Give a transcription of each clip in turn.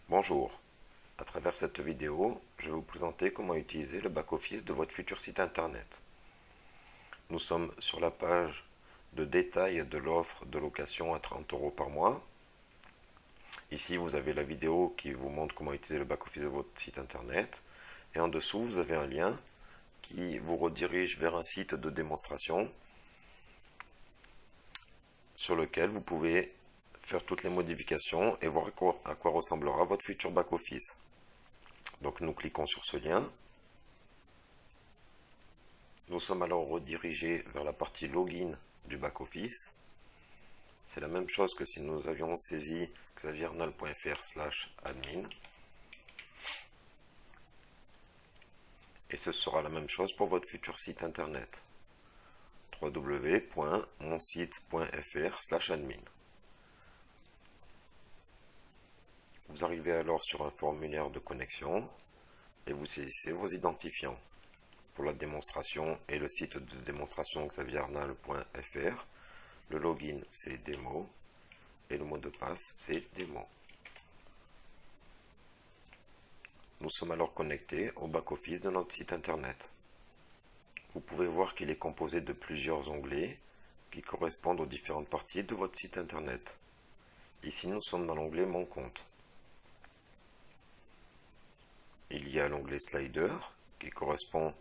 Bonjour, à travers cette vidéo, je vais vous présenter comment utiliser le back-office de votre futur site internet. Nous sommes sur la page de détail de l'offre de location à 30 € par mois. Ici, vous avez la vidéo qui vous montre comment utiliser le back-office de votre site internet. Et en dessous, vous avez un lien qui vous redirige vers un site de démonstration sur lequel vous pouvez faire toutes les modifications et voir à quoi ressemblera votre futur back-office. Donc nous cliquons sur ce lien. Nous sommes alors redirigés vers la partie login du back-office. C'est la même chose que si nous avions saisi xaviernal.fr/admin. Et ce sera la même chose pour votre futur site internet. www.monsite.fr/admin. Vous arrivez alors sur un formulaire de connexion et vous saisissez vos identifiants. Pour la démonstration et le site de démonstration xaviernal.fr, le login c'est démo et le mot de passe c'est démo. Nous sommes alors connectés au back-office de notre site internet. Vous pouvez voir qu'il est composé de plusieurs onglets qui correspondent aux différentes parties de votre site internet. Ici nous sommes dans l'onglet Mon compte. Il y a l'onglet Slider qui correspond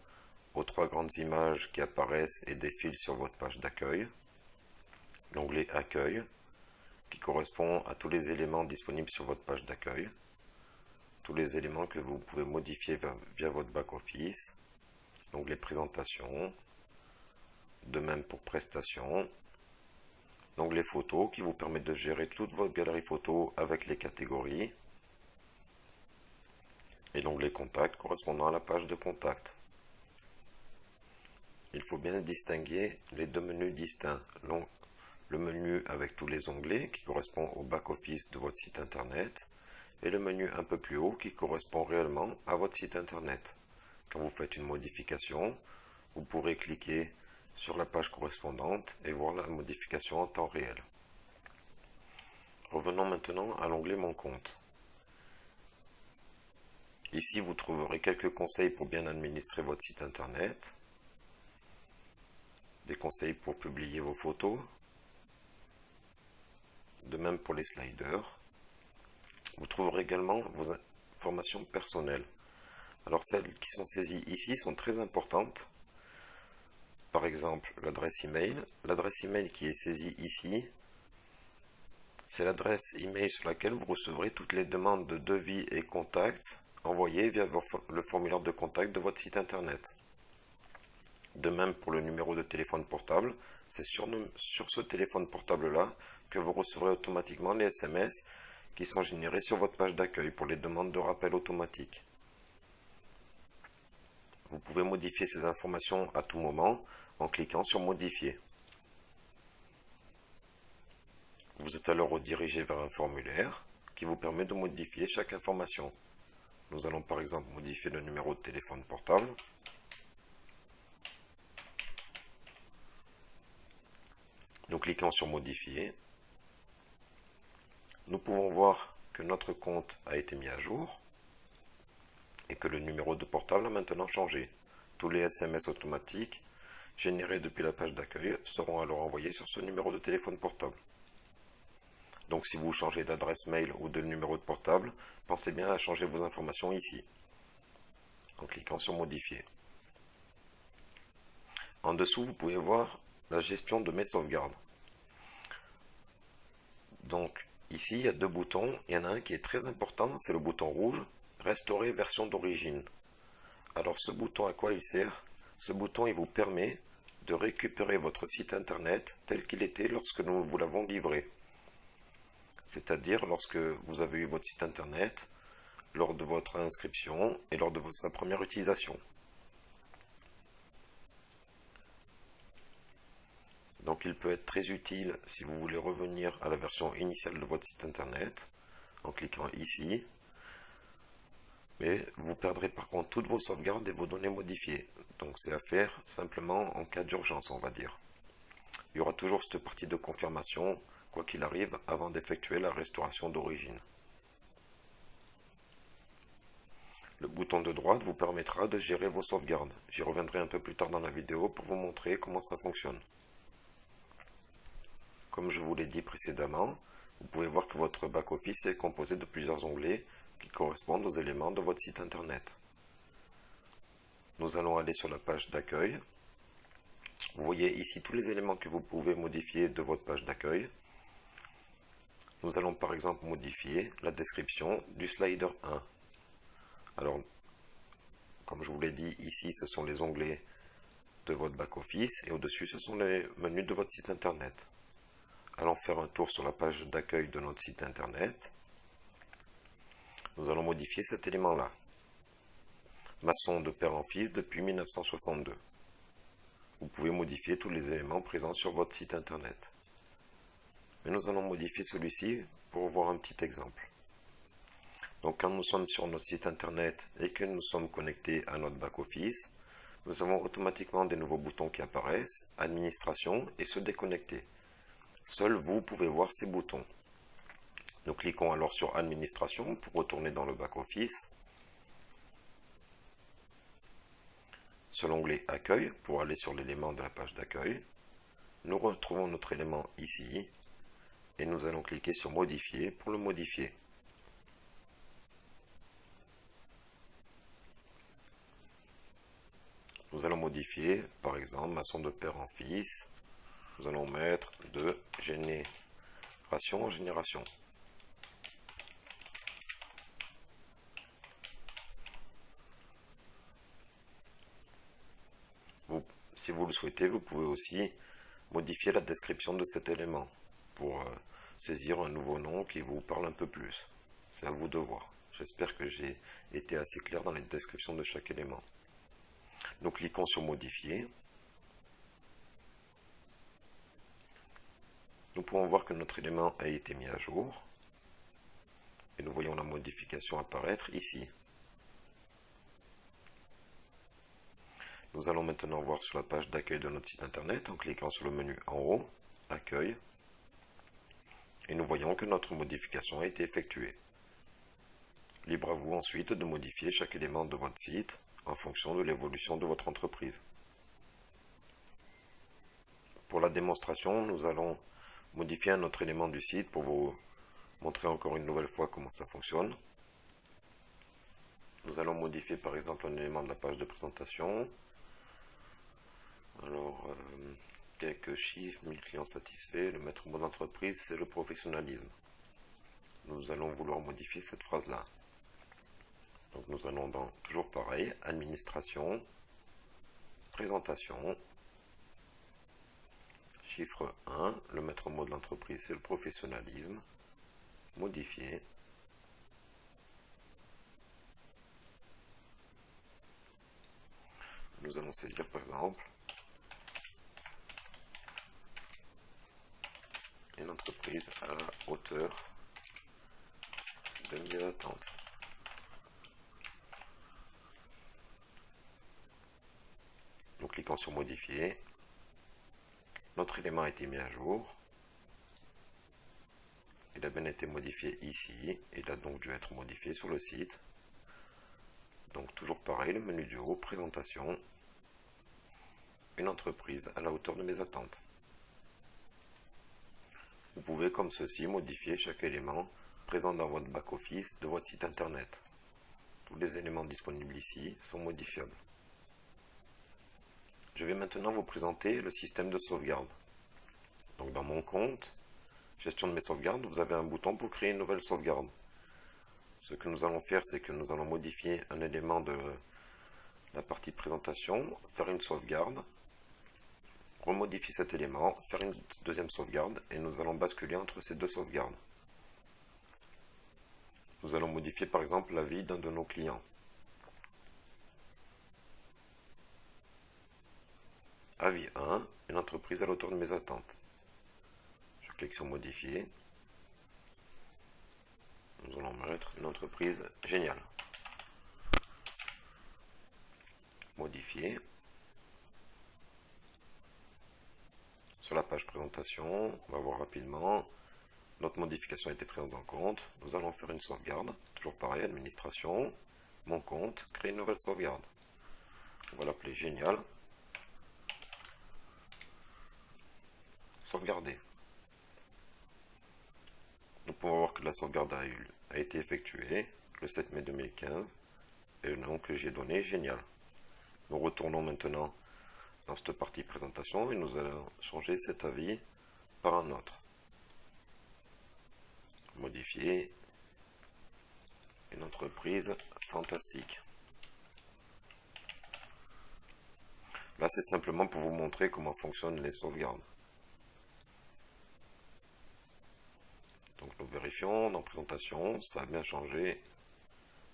aux trois grandes images qui apparaissent et défilent sur votre page d'accueil. L'onglet Accueil qui correspond à tous les éléments disponibles sur votre page d'accueil. Tous les éléments que vous pouvez modifier via votre back-office. L'onglet Présentation. De même pour Prestations. L'onglet Photos qui vous permet de gérer toute votre galerie photo avec les catégories. Et l'onglet Contact correspondant à la page de contact. Il faut bien distinguer les deux menus distincts. Le menu avec tous les onglets qui correspond au back-office de votre site internet et le menu un peu plus haut qui correspond réellement à votre site internet. Quand vous faites une modification, vous pourrez cliquer sur la page correspondante et voir la modification en temps réel. Revenons maintenant à l'onglet Mon compte. Ici, vous trouverez quelques conseils pour bien administrer votre site internet, des conseils pour publier vos photos, de même pour les sliders. Vous trouverez également vos informations personnelles. Alors celles qui sont saisies ici sont très importantes. Par exemple, l'adresse email. L'adresse email qui est saisie ici, c'est l'adresse email sur laquelle vous recevrez toutes les demandes de devis et contacts envoyées via le formulaire de contact de votre site internet. De même pour le numéro de téléphone portable, c'est sur ce téléphone portable-là que vous recevrez automatiquement les SMS qui sont générés sur votre page d'accueil pour les demandes de rappel automatique. Vous pouvez modifier ces informations à tout moment en cliquant sur Modifier. Vous êtes alors redirigé vers un formulaire qui vous permet de modifier chaque information. Nous allons par exemple modifier le numéro de téléphone portable. Nous cliquons sur Modifier. Nous pouvons voir que notre compte a été mis à jour et que le numéro de portable a maintenant changé. Tous les SMS automatiques générés depuis la page d'accueil seront alors envoyés sur ce numéro de téléphone portable. Donc si vous changez d'adresse mail ou de numéro de portable, pensez bien à changer vos informations ici, en cliquant sur Modifier. En dessous, vous pouvez voir la gestion de mes sauvegardes. Donc ici, il y a deux boutons. Il y en a un qui est très important, c'est le bouton rouge, Restaurer version d'origine. Alors ce bouton, à quoi il sert? Ce bouton, il vous permet de récupérer votre site internet tel qu'il était lorsque nous vous l'avons livré. C'est-à-dire lorsque vous avez eu votre site internet, lors de votre inscription et lors de sa première utilisation. Donc il peut être très utile si vous voulez revenir à la version initiale de votre site internet en cliquant ici. Mais vous perdrez par contre toutes vos sauvegardes et vos données modifiées. Donc c'est à faire simplement en cas d'urgence, on va dire. Il y aura toujours cette partie de confirmation, quoi qu'il arrive, avant d'effectuer la restauration d'origine. Le bouton de droite vous permettra de gérer vos sauvegardes. J'y reviendrai un peu plus tard dans la vidéo pour vous montrer comment ça fonctionne. Comme je vous l'ai dit précédemment, vous pouvez voir que votre back-office est composé de plusieurs onglets qui correspondent aux éléments de votre site internet. Nous allons aller sur la page d'accueil. Vous voyez ici tous les éléments que vous pouvez modifier de votre page d'accueil. Nous allons par exemple modifier la description du slider 1. Alors, comme je vous l'ai dit, ici ce sont les onglets de votre back-office et au-dessus ce sont les menus de votre site internet. Allons faire un tour sur la page d'accueil de notre site internet. Nous allons modifier cet élément-là. Maçon de père en fils depuis 1962. Vous pouvez modifier tous les éléments présents sur votre site internet. Mais nous allons modifier celui-ci pour voir un petit exemple. Donc quand nous sommes sur notre site internet et que nous sommes connectés à notre back-office, nous avons automatiquement des nouveaux boutons qui apparaissent, administration et se déconnecter. Seul vous pouvez voir ces boutons. Nous cliquons alors sur administration pour retourner dans le back-office. Sur l'onglet accueil pour aller sur l'élément de la page d'accueil. Nous retrouvons notre élément ici et nous allons cliquer sur modifier pour le modifier. Nous allons modifier par exemple maçon de père en fils. Nous allons mettre de génération en génération. Si vous le souhaitez, vous pouvez aussi modifier la description de cet élément pour saisir un nouveau nom qui vous parle un peu plus. C'est à vous de voir. J'espère que j'ai été assez clair dans les descriptions de chaque élément. Nous cliquons sur modifier. Nous pouvons voir que notre élément a été mis à jour. Et nous voyons la modification apparaître ici. Nous allons maintenant voir sur la page d'accueil de notre site internet en cliquant sur le menu en haut, accueil. Et nous voyons que notre modification a été effectuée. Libre à vous ensuite de modifier chaque élément de votre site en fonction de l'évolution de votre entreprise. Pour la démonstration, nous allons modifier un autre élément du site pour vous montrer encore une nouvelle fois comment ça fonctionne. Nous allons modifier par exemple un élément de la page de présentation. Alors, quelques chiffres, 1000 clients satisfaits, le maître mot d'entreprise, c'est le professionnalisme. Nous allons vouloir modifier cette phrase-là. Donc nous allons dans, toujours pareil, administration, présentation, chiffre 1, le maître mot de l'entreprise, c'est le professionnalisme, modifier. Nous allons saisir par exemple une entreprise à la hauteur de mes attentes. Nous cliquons sur modifier. Notre élément a été mis à jour. Il a bien été modifié ici. Il a donc dû être modifié sur le site. Donc toujours pareil, le menu du haut, présentation. Une entreprise à la hauteur de mes attentes. Vous pouvez comme ceci modifier chaque élément présent dans votre back-office de votre site internet. Tous les éléments disponibles ici sont modifiables. Je vais maintenant vous présenter le système de sauvegarde. Donc dans mon compte, gestion de mes sauvegardes, vous avez un bouton pour créer une nouvelle sauvegarde. Ce que nous allons faire, c'est que nous allons modifier un élément de la partie présentation, faire une sauvegarde, remodifier cet élément, faire une deuxième sauvegarde et nous allons basculer entre ces deux sauvegardes. Nous allons modifier par exemple l'avis d'un de nos clients. Avis 1, une entreprise à la hauteur de mes attentes. Je clique sur modifier. Nous allons mettre une entreprise géniale. Modifier. Sur la page présentation, on va voir rapidement. Notre modification a été prise en compte. Nous allons faire une sauvegarde. Toujours pareil, administration. mon compte, créer une nouvelle sauvegarde. On va l'appeler Génial. Sauvegarder. Nous pouvons voir que la sauvegarde a été effectuée le 7 mai 2015 et le nom que j'ai donné, Génial. Nous retournons maintenant dans cette partie présentation et nous allons changer cet avis par un autre. Modifier une entreprise fantastique. Là, c'est simplement pour vous montrer comment fonctionnent les sauvegardes. Donc nous vérifions dans présentation, ça a bien changé.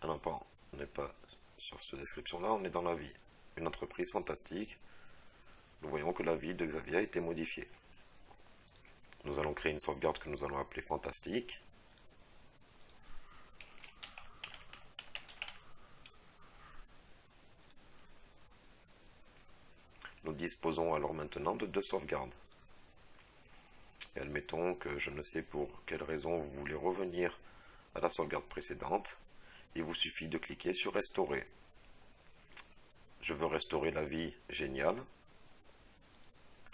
Ah non, pas, on n'est pas sur cette description-là, on est dans la vie. Une entreprise fantastique. Nous voyons que la vie de Xavier a été modifiée. Nous allons créer une sauvegarde que nous allons appeler fantastique. Nous disposons alors maintenant de 2 sauvegardes. Et admettons que je ne sais pour quelle raison vous voulez revenir à la sauvegarde précédente. Il vous suffit de cliquer sur Restaurer. Je veux restaurer la vie Génial.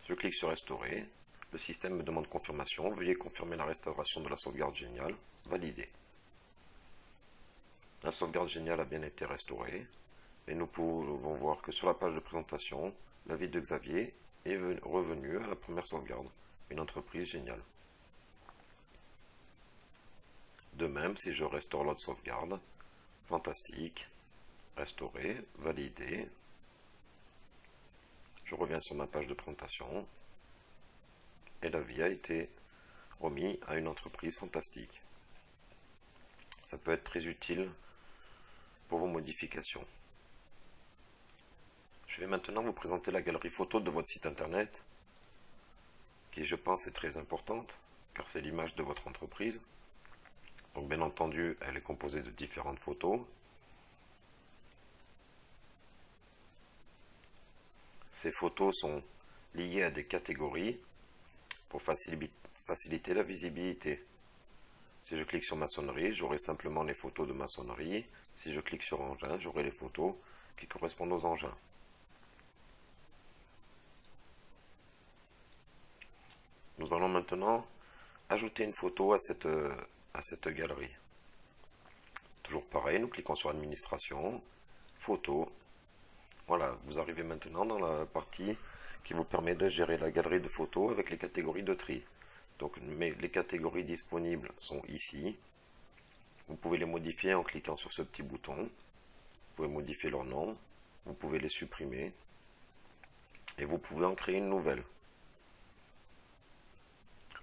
Je clique sur Restaurer. Le système me demande confirmation. Veuillez confirmer la restauration de la sauvegarde Génial. Valider. La sauvegarde Génial a bien été restaurée. Et nous pouvons voir que sur la page de présentation, la vie de Xavier est revenue à la première sauvegarde. Une entreprise Géniale. De même, si je restaure l'autre sauvegarde, fantastique, restaurer, valider, je reviens sur ma page de présentation et la vie a été remise à une entreprise fantastique. Ça peut être très utile pour vos modifications. Je vais maintenant vous présenter la galerie photo de votre site internet, qui je pense est très importante, car c'est l'image de votre entreprise. Donc bien entendu, elle est composée de différentes photos. Ces photos sont liées à des catégories pour faciliter la visibilité. Si je clique sur maçonnerie, j'aurai simplement les photos de maçonnerie. Si je clique sur engin, j'aurai les photos qui correspondent aux engins. Nous allons maintenant ajouter une photo à cette galerie. Toujours pareil, nous cliquons sur Administration, Photos. Voilà, vous arrivez maintenant dans la partie qui vous permet de gérer la galerie de photos avec les catégories de tri. Donc les catégories disponibles sont ici. Vous pouvez les modifier en cliquant sur ce petit bouton. Vous pouvez modifier leur nom, vous pouvez les supprimer et vous pouvez en créer une nouvelle.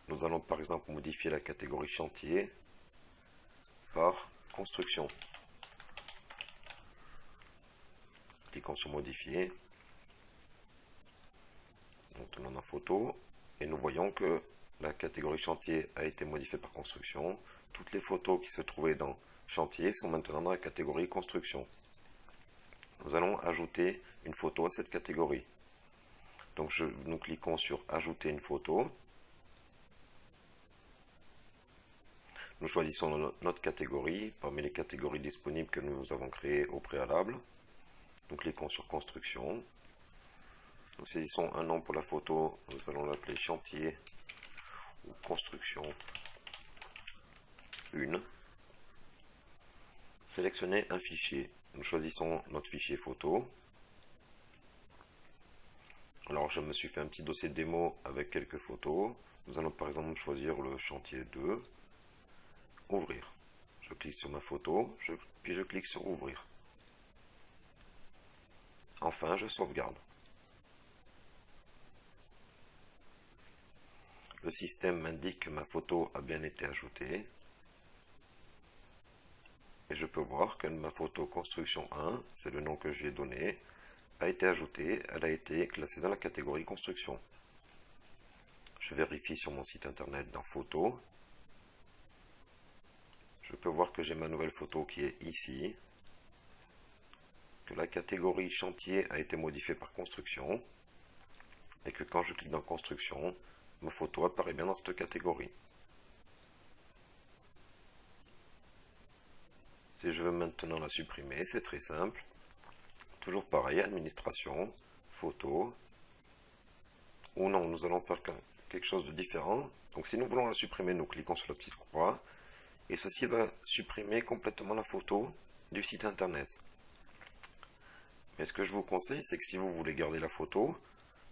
Nous allons par exemple modifier la catégorie chantier par construction. Cliquons sur modifier. Maintenant la photo et nous voyons que la catégorie chantier a été modifiée par construction. Toutes les photos qui se trouvaient dans chantier sont maintenant dans la catégorie construction. Nous allons ajouter une photo à cette catégorie. Donc nous cliquons sur ajouter une photo. Nous choisissons notre catégorie parmi les catégories disponibles que nous avons créées au préalable. Nous cliquons sur construction. Nous saisissons un nom pour la photo. Nous allons l'appeler chantier ou construction 1. Sélectionnez un fichier. Nous choisissons notre fichier photo. Alors je me suis fait un petit dossier de démo avec quelques photos. Nous allons par exemple choisir le chantier 2. Ouvrir. Je clique sur ma photo, puis je clique sur ouvrir. Enfin, je sauvegarde. Le système m'indique que ma photo a bien été ajoutée. Et je peux voir que ma photo construction 1, c'est le nom que j'ai donné, a été ajoutée, elle a été classée dans la catégorie construction. Je vérifie sur mon site internet dans photos. Je peux voir que j'ai ma nouvelle photo qui est ici, que la catégorie chantier a été modifiée par construction, et que quand je clique dans construction, ma photo apparaît bien dans cette catégorie. Si je veux maintenant la supprimer, c'est très simple. Toujours pareil, administration, photo. Ou non, nous allons faire quelque chose de différent. Donc si nous voulons la supprimer, nous cliquons sur la petite croix. Et ceci va supprimer complètement la photo du site internet. Mais ce que je vous conseille, c'est que si vous voulez garder la photo,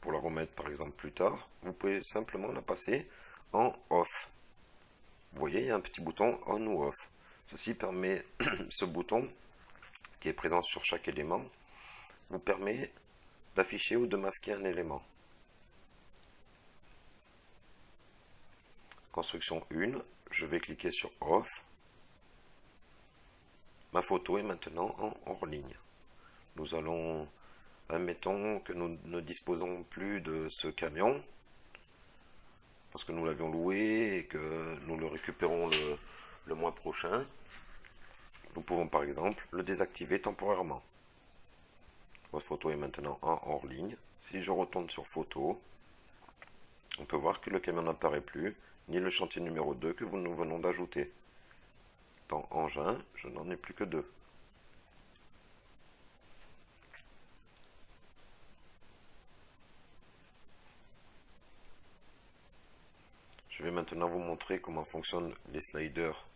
pour la remettre par exemple plus tard, vous pouvez simplement la passer en off. Vous voyez, il y a un petit bouton on ou off. Ceci permet, ce bouton qui est présent sur chaque élément, vous permet d'afficher ou de masquer un élément. Construction 1, je vais cliquer sur off. Ma photo est maintenant en hors ligne. Nous allons, admettons que nous ne disposons plus de ce camion, parce que nous l'avions loué et que nous le récupérons le mois prochain. Nous pouvons par exemple le désactiver temporairement. Votre photo est maintenant en hors ligne. Si je retourne sur photo, on peut voir que le camion n'apparaît plus, ni le chantier numéro 2 que nous venons d'ajouter. Dans engin, je n'en ai plus que 2. Je vais maintenant vous montrer comment fonctionnent les sliders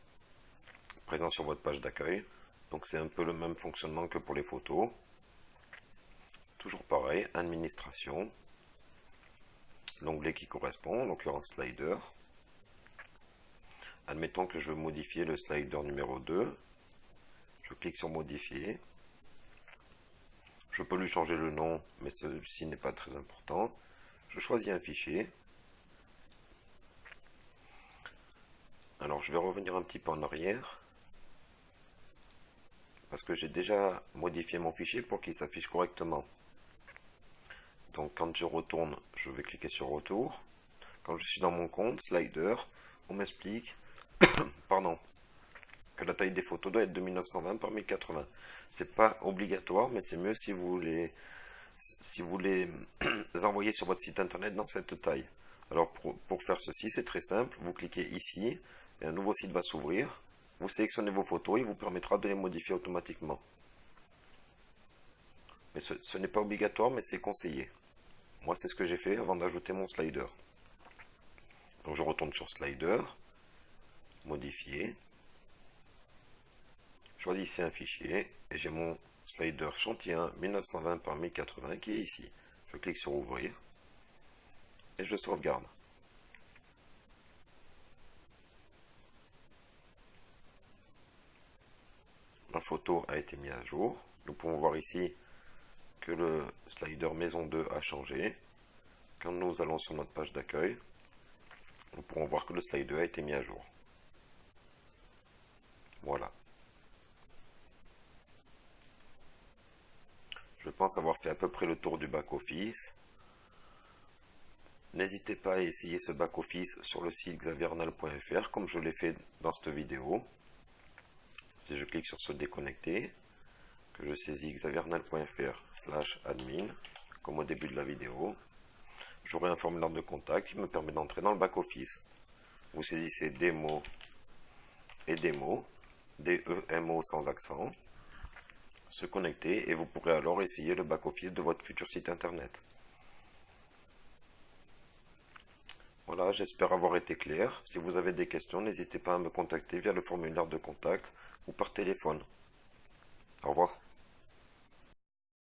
présents sur votre page d'accueil. Donc c'est un peu le même fonctionnement que pour les photos. Toujours pareil, administration, l'onglet qui correspond, en l'occurrence slider. Admettons que je veux modifier le slider numéro 2. Je clique sur modifier. Je peux lui changer le nom, mais ceci n'est pas très important. Je choisis un fichier. Alors je vais revenir un petit peu en arrière, parce que j'ai déjà modifié mon fichier pour qu'il s'affiche correctement. Donc quand je retourne, je vais cliquer sur retour. Quand je suis dans mon compte, slider, on m'explique pardon, que la taille des photos doit être de 1920 par 1080. C'est pas obligatoire, mais c'est mieux si vous les envoyer sur votre site internet dans cette taille. Alors pour faire ceci, c'est très simple. Vous cliquez ici, et un nouveau site va s'ouvrir. Vous sélectionnez vos photos, il vous permettra de les modifier automatiquement. Mais ce n'est pas obligatoire, mais c'est conseillé. Moi, c'est ce que j'ai fait avant d'ajouter mon slider. Donc je retourne sur slider, modifier, choisissez un fichier, et j'ai mon slider chantier 1 1920 par 1080 qui est ici. Je clique sur ouvrir, et je sauvegarde. Ma photo a été mise à jour. Nous pouvons voir ici que le slider maison 2 a changé. Quand nous allons sur notre page d'accueil, nous pourrons voir que le slider a été mis à jour. Voilà. Je pense avoir fait à peu près le tour du back-office. N'hésitez pas à essayer ce back-office sur le site xavierarnal.fr comme je l'ai fait dans cette vidéo. Si je clique sur se déconnecter, que je saisis xavierarnal.fr/admin, comme au début de la vidéo, j'aurai un formulaire de contact qui me permet d'entrer dans le back-office. Vous saisissez démo et démo, D-E-M-O sans accent, se connecter et vous pourrez alors essayer le back-office de votre futur site internet. Voilà, j'espère avoir été clair. Si vous avez des questions, n'hésitez pas à me contacter via le formulaire de contact ou par téléphone.